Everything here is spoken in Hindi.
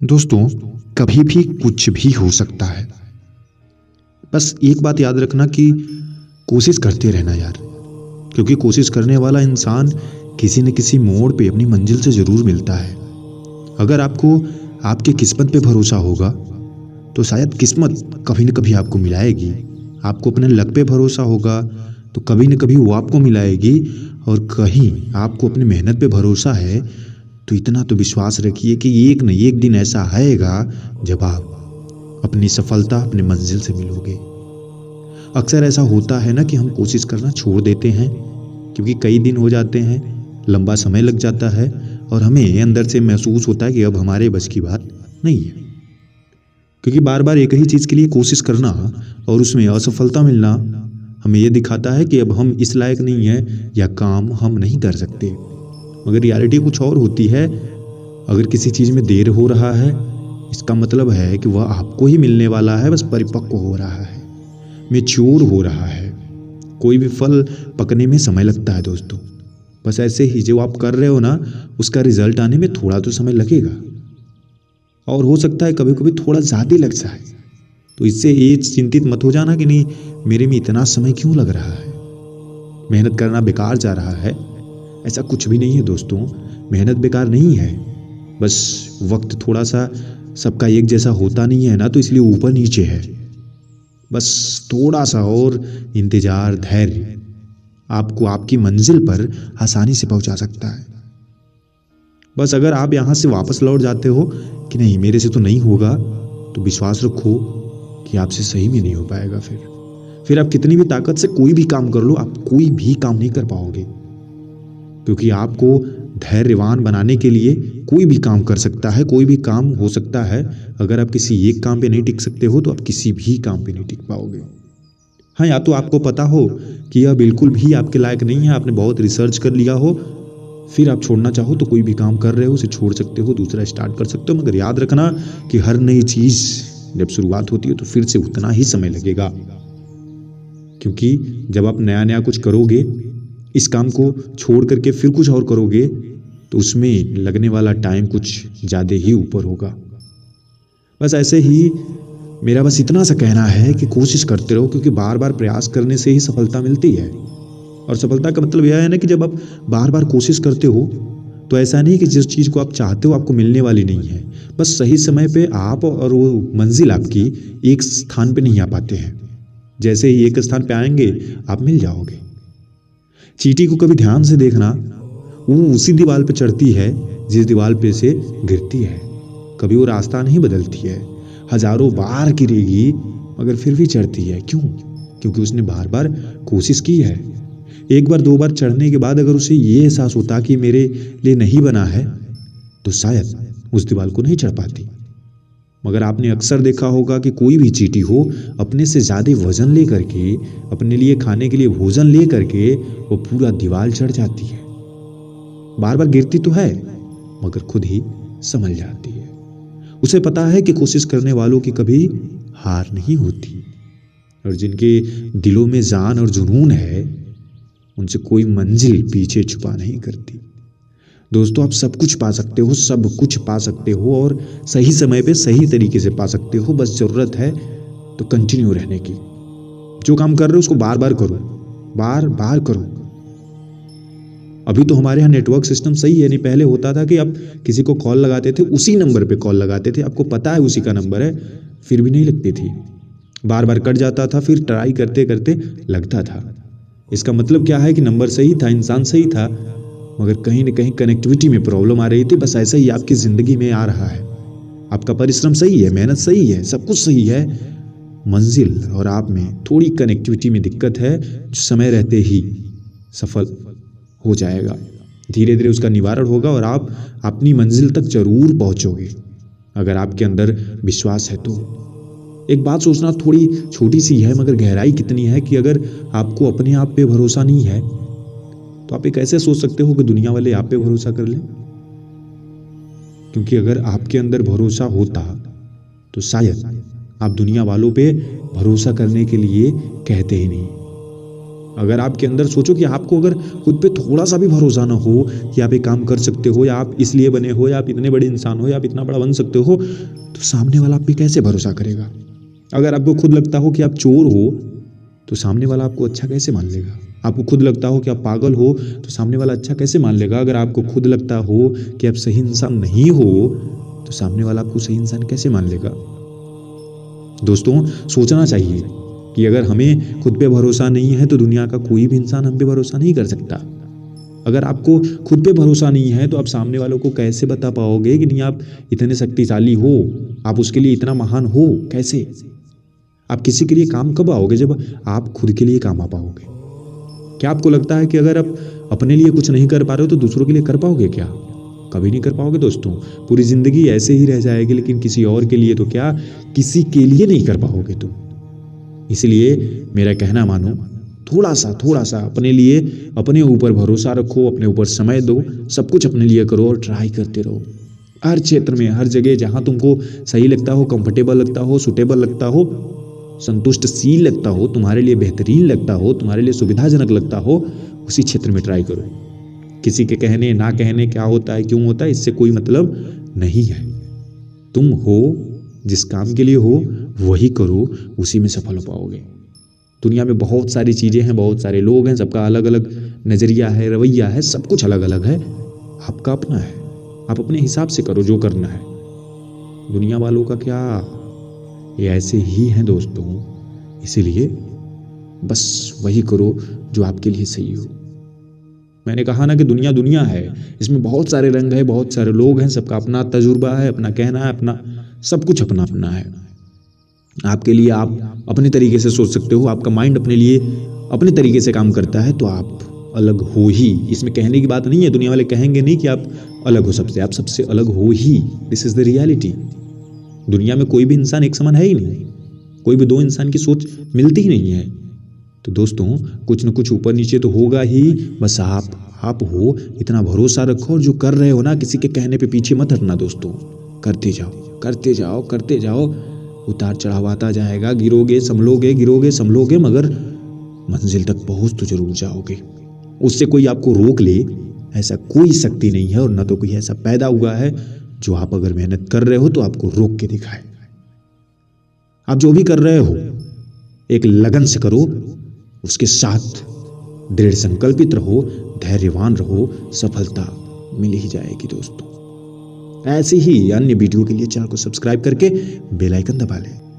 दोस्तों, कभी भी कुछ भी हो सकता है। बस एक बात याद रखना कि कोशिश करते रहना यार, क्योंकि कोशिश करने वाला इंसान किसी न किसी मोड़ पे अपनी मंजिल से ज़रूर मिलता है। अगर आपको आपकी किस्मत पे भरोसा होगा, तो शायद किस्मत कभी न कभी आपको मिलाएगी। आपको अपने लक पे भरोसा होगा, तो कभी न कभी वो आपको मिलाएगी। और कहीं आपको अपनी मेहनत पे भरोसा है, तो इतना तो विश्वास रखिए कि एक न एक दिन ऐसा आएगा जब आप अपनी सफलता अपनी मंजिल से मिलोगे। अक्सर ऐसा होता है ना कि हम कोशिश करना छोड़ देते हैं, क्योंकि कई दिन हो जाते हैं, लंबा समय लग जाता है और हमें अंदर से महसूस होता है कि अब हमारे बस की बात नहीं है। क्योंकि बार बार एक ही चीज़ के लिए कोशिश करना और उसमें असफलता मिलना हमें यह दिखाता है कि अब हम इस लायक नहीं हैं या काम हम नहीं कर सकते। मगर रियलिटी कुछ और होती है। अगर किसी चीज़ में देर हो रहा है, इसका मतलब है कि वह आपको ही मिलने वाला है, बस परिपक्व हो रहा है, मैच्योर हो रहा है। कोई भी फल पकने में समय लगता है दोस्तों। बस ऐसे ही जो आप कर रहे हो ना, उसका रिजल्ट आने में थोड़ा तो समय लगेगा, और हो सकता है कभी कभी थोड़ा ज़्यादा लग जाए। तो इससे ये चिंतित मत हो जाना कि नहीं, मेरे में इतना समय क्यों लग रहा है, मेहनत करना बेकार जा रहा है। ऐसा कुछ भी नहीं है दोस्तों, मेहनत बेकार नहीं है। बस वक्त थोड़ा सा सबका एक जैसा होता नहीं है ना, तो इसलिए ऊपर नीचे है। बस थोड़ा सा और इंतजार, धैर्य आपको आपकी मंजिल पर आसानी से पहुंचा सकता है। बस अगर आप यहाँ से वापस लौट जाते हो कि नहीं मेरे से तो नहीं होगा, तो विश्वास रखो कि आपसे सही में नहीं हो पाएगा। फिर आप कितनी भी ताकत से कोई भी काम कर लो, आप कोई भी काम नहीं कर पाओगे। क्योंकि आपको धैर्यवान बनाने के लिए कोई भी काम कर सकता है, कोई भी काम हो सकता है। अगर आप किसी एक काम पे नहीं टिक सकते हो, तो आप किसी भी काम पे नहीं टिक पाओगे। हाँ, या तो आपको पता हो कि यह बिल्कुल भी आपके लायक नहीं है, आपने बहुत रिसर्च कर लिया हो, फिर आप छोड़ना चाहो तो कोई भी काम कर रहे हो उसे छोड़ सकते हो, दूसरा स्टार्ट कर सकते हो। मगर याद रखना कि हर नई चीज जब शुरुआत होती है तो फिर से उतना ही समय लगेगा। क्योंकि जब आप नया नया कुछ करोगे, इस काम को छोड़ करके फिर कुछ और करोगे, तो उसमें लगने वाला टाइम कुछ ज़्यादा ही ऊपर होगा। बस ऐसे ही मेरा बस इतना सा कहना है कि कोशिश करते रहो, क्योंकि बार बार प्रयास करने से ही सफलता मिलती है। और सफलता का मतलब यह है ना कि जब आप बार बार कोशिश करते हो, तो ऐसा नहीं कि जिस चीज़ को आप चाहते हो आपको मिलने वाली नहीं है। बस सही समय पे आप और वो मंजिल आपकी एक स्थान पे नहीं आ पाते हैं। जैसे ही एक स्थान पे आएंगे, आप मिल जाओगे। चींटी को कभी ध्यान से देखना, वो उसी दीवार पे चढ़ती है जिस दीवार पे से गिरती है। कभी वो रास्ता नहीं बदलती है, हजारों बार गिरेगी मगर फिर भी चढ़ती है। क्यों? क्योंकि उसने बार बार कोशिश की है। एक बार दो बार चढ़ने के बाद अगर उसे ये एहसास होता कि मेरे लिए नहीं बना है, तो शायद उस दीवार को नहीं चढ़ पाती। मगर आपने अक्सर देखा होगा कि कोई भी चींटी हो, अपने से ज्यादा वजन लेकर के, अपने लिए खाने के लिए भोजन लेकर के वो पूरा दीवार चढ़ जाती है। बार बार गिरती तो है, मगर खुद ही संभल जाती है। उसे पता है कि कोशिश करने वालों की कभी हार नहीं होती, और जिनके दिलों में जान और जुनून है, उनसे कोई मंजिल पीछे छुपा नहीं करती। दोस्तों, आप सब कुछ पा सकते हो, सब कुछ पा सकते हो, और सही समय पे सही तरीके से पा सकते हो। बस जरूरत है तो कंटिन्यू रहने की। जो काम कर रहे हो उसको बार बार करो, बार बार करो। अभी तो हमारे यहाँ नेटवर्क सिस्टम सही है, नहीं पहले होता था कि आप किसी को कॉल लगाते थे, उसी नंबर पे कॉल लगाते थे, आपको पता है उसी का नंबर है, फिर भी नहीं लगती थी, बार बार कट जाता था, फिर ट्राई करते करते लगता था। इसका मतलब क्या है कि नंबर सही था, इंसान सही था, मगर कहीं ना कहीं कनेक्टिविटी में प्रॉब्लम आ रही थी। बस ऐसा ही आपकी जिंदगी में आ रहा है। आपका परिश्रम सही है, मेहनत सही है, सब कुछ सही है, मंजिल और आप में थोड़ी कनेक्टिविटी में दिक्कत है, जो समय रहते ही सफल हो जाएगा। धीरे धीरे उसका निवारण होगा और आप अपनी मंजिल तक जरूर पहुंचोगे, अगर आपके अंदर विश्वास है तो। एक बात सोचना, थोड़ी छोटी सी है मगर गहराई कितनी है कि अगर आपको अपने आप पे भरोसा नहीं है, तो आप ये कैसे सोच सकते हो कि दुनिया वाले आप पे भरोसा कर लें? क्योंकि अगर आपके अंदर भरोसा होता, तो शायद आप दुनिया वालों पे भरोसा करने के लिए कहते ही नहीं। अगर आपके अंदर सोचो कि आपको अगर खुद पे थोड़ा सा भी भरोसा ना हो कि आप एक काम कर सकते हो, या आप इसलिए बने हो, या आप इतने बड़े इंसान हो, या आप इतना बड़ा बन सकते हो, तो सामने वाला आप पे कैसे भरोसा करेगा? अगर आपको खुद लगता हो कि आप चोर हो, तो सामने वाला आपको अच्छा कैसे मान लेगा? आपको खुद लगता हो कि आप पागल हो, तो सामने वाला अच्छा कैसे मान लेगा? अगर आपको खुद लगता हो कि आप सही इंसान नहीं हो, तो सामने वाला आपको सही इंसान कैसे मान लेगा? दोस्तों, सोचना चाहिए कि अगर हमें खुद पे भरोसा नहीं है तो दुनिया का कोई भी इंसान हम पे भरोसा नहीं कर सकता। अगर आपको खुद पे भरोसा नहीं है तो आप सामने वालों को कैसे बता पाओगे कि नहीं आप इतने शक्तिशाली हो, आप उसके लिए इतना महान हो? कैसे? आप किसी के लिए काम कब आओगे? जब आप खुद के लिए काम आ पाओगे। क्या आपको लगता है कि अगर आप अपने लिए कुछ नहीं कर पा रहे हो तो दूसरों के लिए कर पाओगे क्या? कभी नहीं कर पाओगे दोस्तों। पूरी जिंदगी ऐसे ही रह जाएगी, लेकिन किसी और के लिए तो क्या, किसी के लिए नहीं कर पाओगे तुम। इसलिए मेरा कहना मानो, थोड़ा सा अपने लिए, अपने ऊपर भरोसा रखो, अपने ऊपर समय दो, सब कुछ अपने लिए करो और ट्राई करते रहो। हर क्षेत्र में, हर जगह जहां तुमको सही लगता हो, कंफर्टेबल लगता हो, सुटेबल लगता हो, संतुष्टशील लगता हो, तुम्हारे लिए बेहतरीन लगता हो, तुम्हारे लिए सुविधाजनक लगता हो, उसी क्षेत्र में ट्राई करो। किसी के कहने ना कहने, क्या होता है क्यों होता है, इससे कोई मतलब नहीं है। तुम हो जिस काम के लिए हो वही करो, उसी में सफल हो पाओगे। दुनिया में बहुत सारी चीजें हैं, बहुत सारे लोग हैं, सबका अलग अलग नजरिया है, रवैया है, सब कुछ अलग अलग है। आपका अपना है, आप अपने हिसाब से करो जो करना है। दुनिया वालों का क्या, ये ऐसे ही हैं दोस्तों। इसीलिए बस वही करो जो आपके लिए सही हो। मैंने कहा ना कि दुनिया दुनिया है, इसमें बहुत सारे रंग है, बहुत सारे लोग हैं, सबका अपना तजुर्बा है, अपना कहना है, अपना सब कुछ अपना अपना है। आपके लिए आप अपने तरीके से सोच सकते हो, आपका माइंड अपने लिए अपने तरीके से काम करता है, तो आप अलग हो ही। इसमें कहने की बात नहीं है, दुनिया वाले कहेंगे नहीं कि आप अलग हो सबसे, आप सबसे अलग हो ही। This is the reality. दुनिया में कोई भी इंसान एक समान है ही नहीं, कोई भी दो इंसान की सोच मिलती ही नहीं है। तो दोस्तों, कुछ न कुछ ऊपर नीचे तो होगा ही, बस आप हो, इतना भरोसा रखो, और जो कर रहे हो ना, किसी के कहने पे पीछे मत हटना दोस्तों। करते जाओ करते जाओ करते जाओ, उतार चढ़ाव आता जाएगा, गिरोगे संभलोगे, मगर मंजिल तक पहुंच तो जरूर जाओगे। उससे कोई आपको रोक ले ऐसा कोई शक्ति नहीं है, और न तो कोई ऐसा पैदा हुआ है जो आप अगर मेहनत कर रहे हो तो आपको रोक के दिखाए। आप जो भी कर रहे हो एक लगन से करो, उसके साथ दृढ़ संकल्पित रहो, धैर्यवान रहो, सफलता मिल ही जाएगी दोस्तों। ऐसे ही अन्य वीडियो के लिए चैनल को सब्सक्राइब करके बेल आइकन दबा लें।